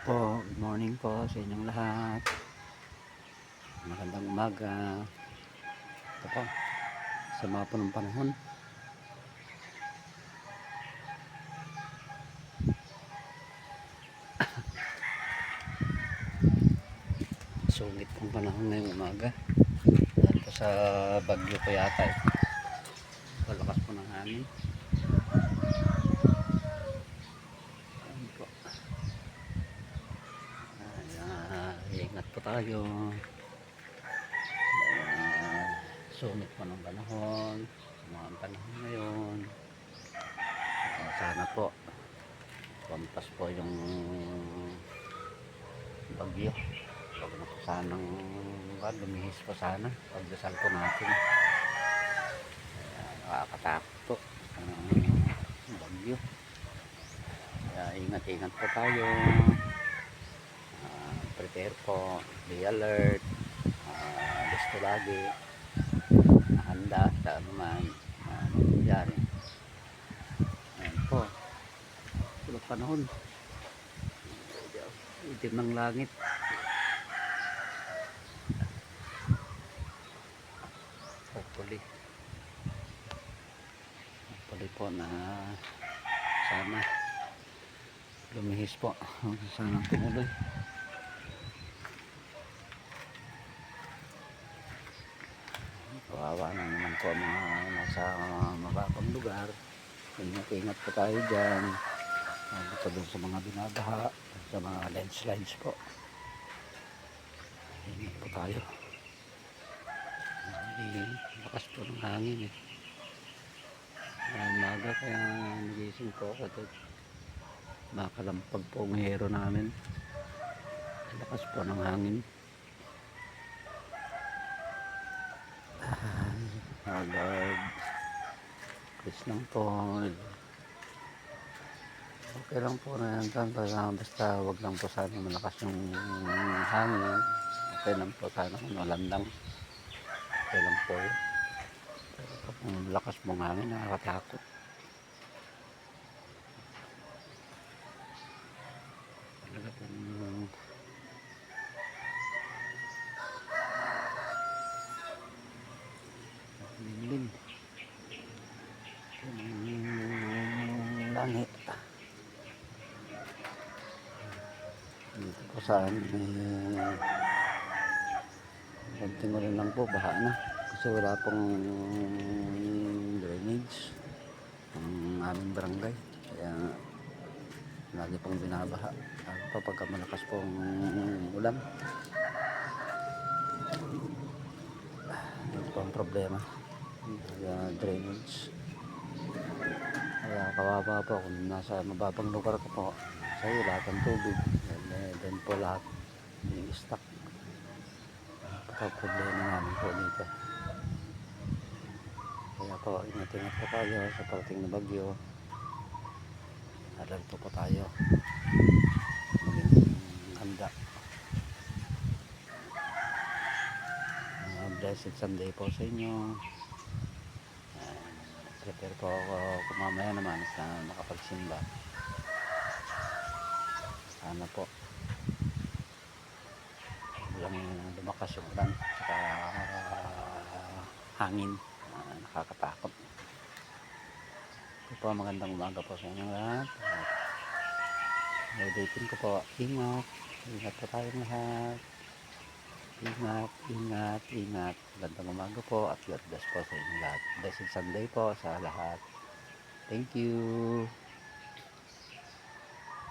po, good morning po sa inyong lahat. Magandang umaga. Ito po, sama po ng panahon. Sungit pong panahon ngayong umaga. Dahil po sa bagyo po yata eh. Palakas po ng hangin. Ayan po. Ingat po tayo. Sungit po ng panahon. Mga panahon ngayon. Sana po pampas po yung bagyo. Huwag na po sanang lumihis po sana. Pagdasal po natin. Nakakatakot po bagyo. Kaya ingat-ingat po tayo. Prepare po. Be alert. Gusto lagi. Handa sa anuman. Nangyayari. Ayan po. Tulog panahon. Itim ng langit. Hopefully po na sana lumihis po. Sana tumuloy. Kawawa na naman po mga nasa mababang lugar. Ingat po tayo dyan. Ito dun sa mga binabaha, sa mga landslides po. Ingat po tayo. Lakas po ng hangin eh. Umaga kaya nagising po ako at makalampag po ang hero namin. Lakas po ng hangin. Lord, please lang po. Okay lang po na yan. Basta wag lang po sana malakas yung hangin. Okay lang po sana kung walang lang. Okay lang po yun. Pero kung lakas mong hangin, nakakatakot. Talaga pong limlim. Langit. Dito po saan konting rin lang po, baha na. Kasi wala pong drainage ang aming barangay. Kaya lagi pong binabaha. Lalo pa pagka malakas pong ulan. Ito po ang problema. Kaya drainage. Kaya kawawa po kung nasa mababang lugar ko po. Kasi lahat ng tubig. Then po lahat yung stock. Problema namin po dito. Kaya po ingat-ingat po tayo sa parating na bagyo. Alerto po tayo. Maging handa. Blessed Sunday po sa inyo. Prepare po ako kung mamaya naman sa nakapagsimba. Sana po walang lumakas yung ulan saka hangin. Nakakatakot. Ito po, magandang umaga po sa inyo lahat. Ulitin ko po, ingat po tayong lahat. Ingat. Magandang umaga po at God bless po sa inyo lahat. Blessed Sunday po sa lahat. Thank you.